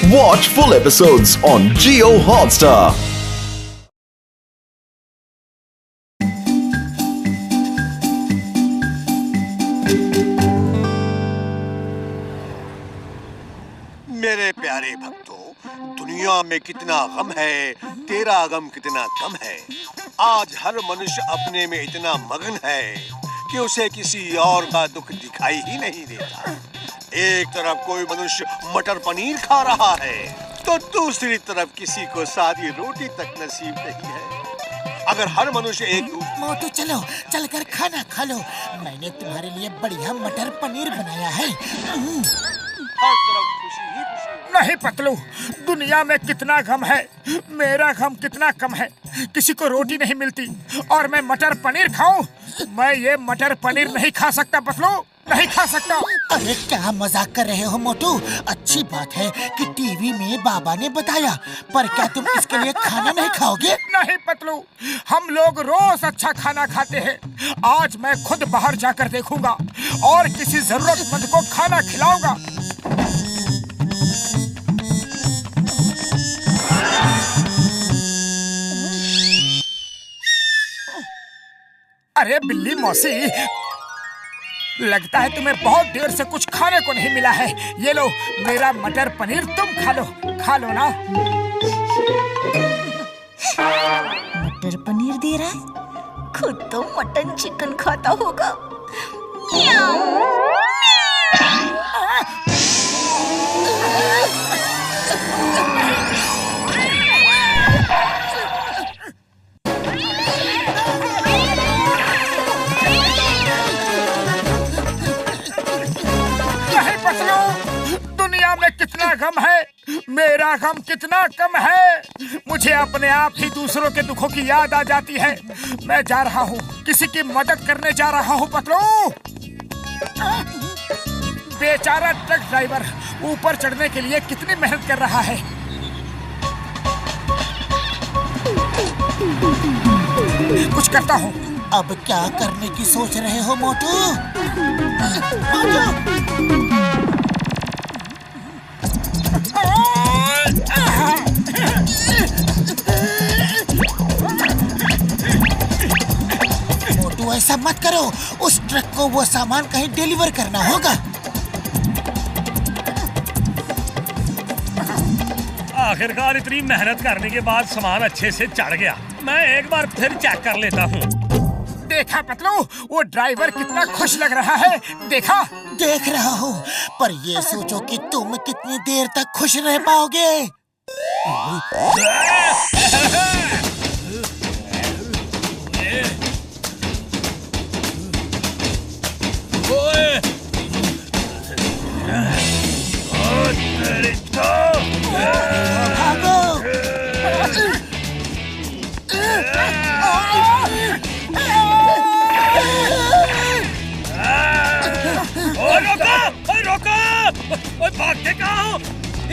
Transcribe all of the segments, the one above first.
Watch full episodes on Jio Hotstar. मेरे प्यारे भक्तों, दुनिया में कितना गम है, तेरा गम कितना कम है। आज हर मनुष्य अपने में इतना मगन है कि उसे किसी और का दुख दिखाई ही नहीं देता। एक तरफ कोई मनुष्य मटर पनीर खा रहा है तो दूसरी तरफ किसी को सादी रोटी तक नसीब नहीं है। अगर हर मनुष्य एक मोटू चलो, चलकर खाना खा लो। मैंने तुम्हारे लिए बढ़िया मटर पनीर बनाया है। हर तरफ खुशी ही खुशी। नहीं पतलू, दुनिया में कितना गम है, मेरा गम कितना कम है। किसी को रोटी नहीं मिलती और मैं मटर पनीर खाऊं? मैं ये मटर पनीर नहीं खा सकता पतलू, नहीं खा सकता। अरे क्या मजाक कर रहे हो मोटू? अच्छी बात है कि टीवी में बाबा ने बताया, पर क्या तुम इसके लिए खाना नहीं खाओगे? नहीं पतलू, हम लोग रोज अच्छा खाना खाते हैं। आज मैं खुद बाहर जाकर देखूंगा और किसी जरूरतमंद को खाना खिलाऊंगा। अरे बिल्ली मौसी, लगता है तुम्हें बहुत देर से कुछ खाने को नहीं मिला है। ये लो मेरा मटर पनीर, तुम खा लो ना। मटर पनीर दे रहा है, खुद तो मटन चिकन खाता होगा। दुनिया में कितना गम है, मेरा गम कितना कम है। मुझे अपने आप ही दूसरों के दुखों की याद आ जाती है। मैं जा रहा हूँ, किसी की मदद करने जा रहा हूँ पतलू। बेचारा ट्रक ड्राइवर ऊपर चढ़ने के लिए कितनी मेहनत कर रहा है। कुछ करता हूँ। अब क्या करने की सोच रहे हो मोटू? मोटू ऐसा मत करो, उस ट्रक को वो सामान कहीं डिलीवर करना होगा। आखिरकार इतनी मेहनत करने के बाद सामान अच्छे से चढ़ गया। मैं एक बार फिर चेक कर लेता हूँ। देखा पतलू, वो ड्राइवर कितना खुश लग रहा है। देखा? देख रहा हूँ, पर ये सोचो कि तुम कितनी देर तक खुश रह पाओगे। भागो! भागते कहाँ हो?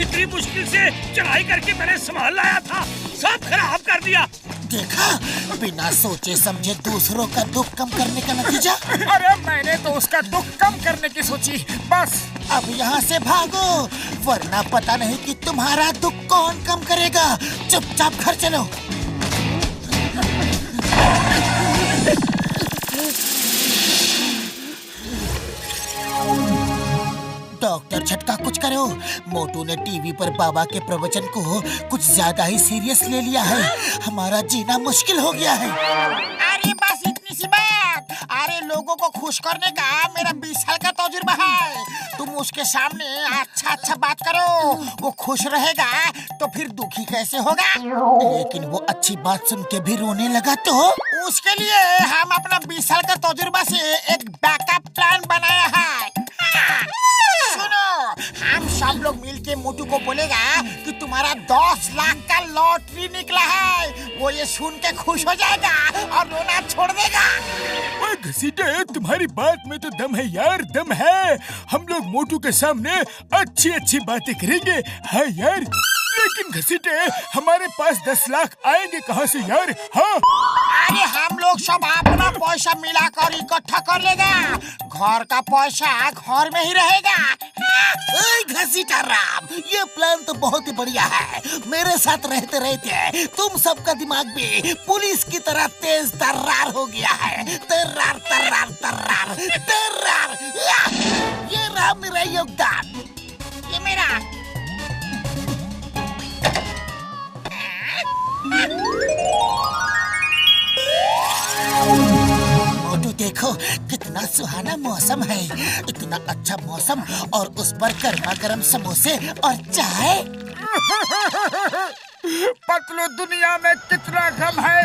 इतनी मुश्किल से चढ़ाई करके मैंने सामान लाया था, सब खराब कर दिया। देखा, बिना सोचे समझे दूसरों का दुख कम करने का नतीजा। अरे मैंने तो उसका दुख कम करने की सोची, बस। अब यहाँ से भागो, वरना पता नहीं कि तुम्हारा दुख कौन कम करेगा। चुपचाप घर चलो। डॉक्टर झटका कुछ करो। मोटू ने टीवी पर बाबा के प्रवचन को कुछ ज्यादा ही सीरियस ले लिया है। हमारा जीना मुश्किल हो गया है। अरे बस इतनी सी बात। अरे लोगों को खुश करने का मेरा 20 साल का तजुर्बा है। तुम उसके सामने अच्छा बात करो, वो खुश रहेगा तो फिर दुखी कैसे होगा? लेकिन वो अच्छी बात सुन के भी रोने लगा तो उसके लिए हम अपना 20 साल का तजुर्बा से एक बैकअप प्लान बनाया है। सुनो, हम सब लोग मिलके मोटू को बोलेगा कि तुम्हारा 10 लाख का लॉटरी निकला है। वो ये सुन के खुश हो जाएगा और रोना छोड़ देगा। ओए घसीटे, तुम्हारी बात में तो दम है यार, दम है। हम लोग मोटू के सामने अच्छी बातें करेंगे। हाँ यार। लेकिन घसीटे, हमारे पास 10 लाख आएंगे कहाँ से यार? हाँ अरे हम लोग सब अपना पैसा मिलाकर इकट्ठा कर लेगा। घर का पैसा घर में ही रहेगा। घसीटा राम, ये प्लान तो बहुत ही बढ़िया है। मेरे साथ रहते रहते तुम सबका दिमाग भी पुलिस की तरह तेज तर्रार हो गया है। तर्रार तर्रार तर्रार तर्रार। ये रहा मेरा योगदान। ये मेरा। मोटू देखो कितना सुहाना मौसम है। इतना अच्छा मौसम और उस पर गर्मा गर्म समोसे और चाय। पतलू, दुनिया में कितना गम है,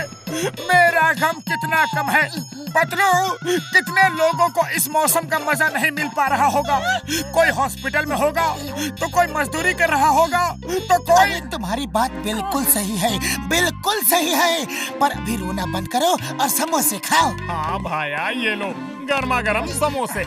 मेरा गम कितना कम है। पतलू, कितने लोगों को इस मौसम का मजा नहीं मिल पा रहा होगा। कोई हॉस्पिटल में होगा तो कोई मजदूरी कर रहा होगा तो कोई। तुम्हारी बात बिल्कुल सही है, बिल्कुल सही है। पर अभी रोना बंद करो और समोसे खाओ। हाँ भाया, ये लो गर्मा गर्म समोसे।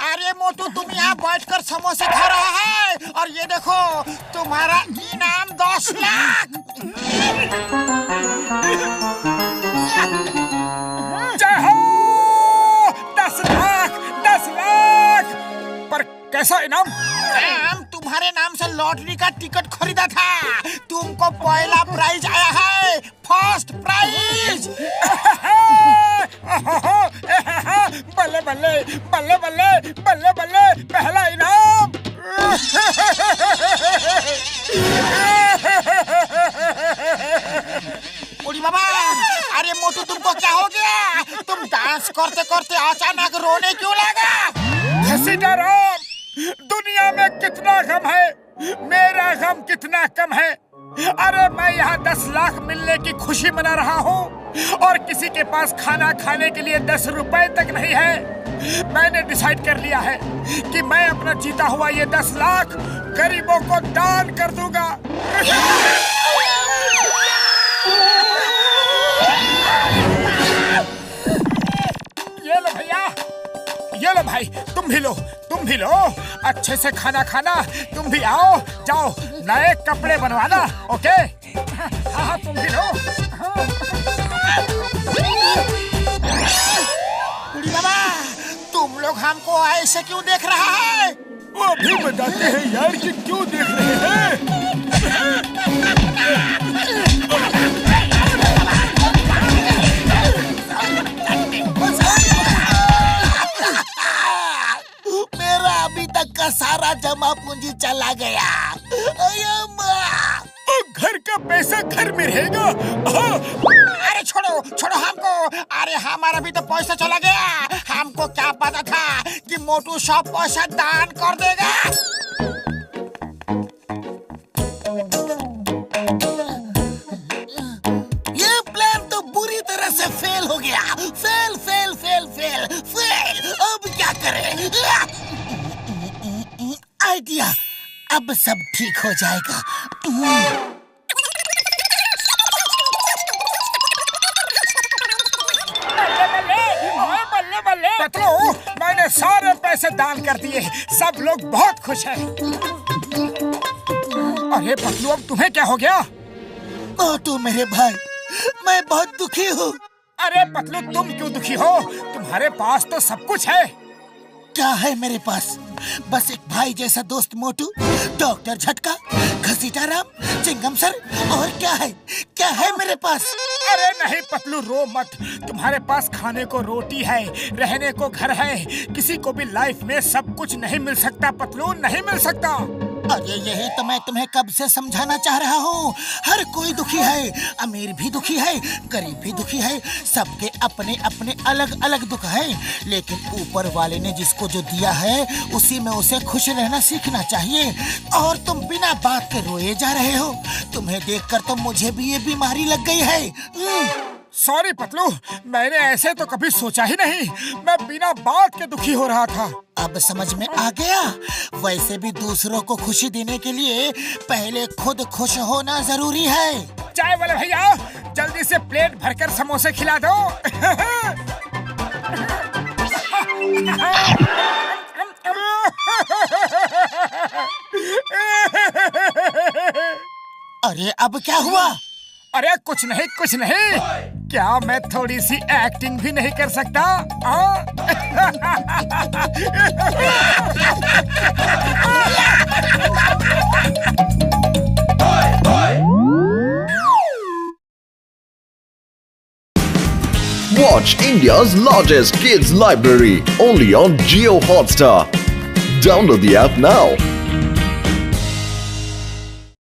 अरे मोटू, तुम यहाँ बैठकर समोसे खा रहा है और ये देखो तुम्हारा इनाम 10 लाख। जय हो! 10 लाख, 10 लाख। पर कैसा इनाम? तुम्हारे नाम से लॉटरी का टिकट खरीदा था। तुमको पहला प्राइज आया है, फर्स्ट प्राइज। बल्ले बल्ले बल्ले बल्ले बल्ले बल्ले, पहला इनाम। उड़ी बाबा, अरे मोटू तुमको क्या हो गया? तुम डांस करते करते अचानक रोने क्यों लगा? घसीटा राम, दुनिया में कितना गम है, मेरा गम कितना कम है। अरे मैं यहाँ 10 लाख मिलने की खुशी मना रहा हूँ और किसी के पास खाना खाने के लिए 10 रुपए तक नहीं है। मैंने डिसाइड कर लिया है कि मैं अपना जीता हुआ ये 10 लाख गरीबों को दान कर दूंगा। ये लो भैया, ये लो भाई, तुम भी लो, तुम भी लो। अच्छे से खाना खाना, तुम भी आओ, जाओ नए कपड़े बनवाना। ओके? हाँ, तुम भी लो। उड़ी बाबा, तुम लोग हमको ऐसे क्यों देख रहा है? वो अभी बताते हैं यार कि क्यों देख रहे हैं। मेरा अभी तक का सारा जमा पूंजी चला गया। घर का पैसा घर में रहेगा। अरे छोड़ो छोड़ो हमको। अरे हमारा भी तो पैसा चला गया। हमको क्या पता था कि मोटू सब पैसा दान कर देगा। ये प्लान तो बुरी तरह से फेल हो गया। Fail fail fail fail fail. अब क्या करें? आइडिया, अब सब ठीक हो जाएगा। पतलू, मैंने सारे पैसे दान कर दिए, सब लोग बहुत खुश हैं। अरे पतलू, अब तुम्हें क्या हो गया? मोटू मेरे भाई, मैं बहुत दुखी हूँ। अरे पतलू, तुम क्यों दुखी हो? तुम्हारे पास तो सब कुछ है। क्या है मेरे पास? बस एक भाई जैसा दोस्त मोटू, डॉक्टर झटका, घसीटा राम, चिंगम सर, और क्या है? क्या है मेरे पास? अरे नहीं पतलू, रो मत। तुम्हारे पास खाने को रोटी है, रहने को घर है। किसी को भी लाइफ में सब कुछ नहीं मिल सकता पतलू, नहीं मिल सकता। अरे यही तो मैं तुम्हें कब से समझाना चाह रहा हूँ। हर कोई दुखी है, अमीर भी दुखी है, गरीब भी दुखी है। सबके अपने अपने अलग अलग दुख है, लेकिन ऊपर वाले ने जिसको जो दिया है उसी में उसे खुश रहना सीखना चाहिए। और तुम बिना बात के रोए जा रहे हो। तुम्हें देखकर तो मुझे भी ये बीमारी लग गई है। सॉरी पतलू, मैंने ऐसे तो कभी सोचा ही नहीं। मैं बिना बात के दुखी हो रहा था। अब समझ में आ गया। वैसे भी दूसरों को खुशी देने के लिए पहले खुद खुश होना जरूरी है। चाय वाले भैया, जल्दी से प्लेट भरकर समोसे खिला दो। अरे अब क्या हुआ? अरे कुछ नहीं कुछ नहीं। क्या मैं थोड़ी सी एक्टिंग भी नहीं कर सकता? Watch India's largest kids library only on Jio Hotstar. Download the app now.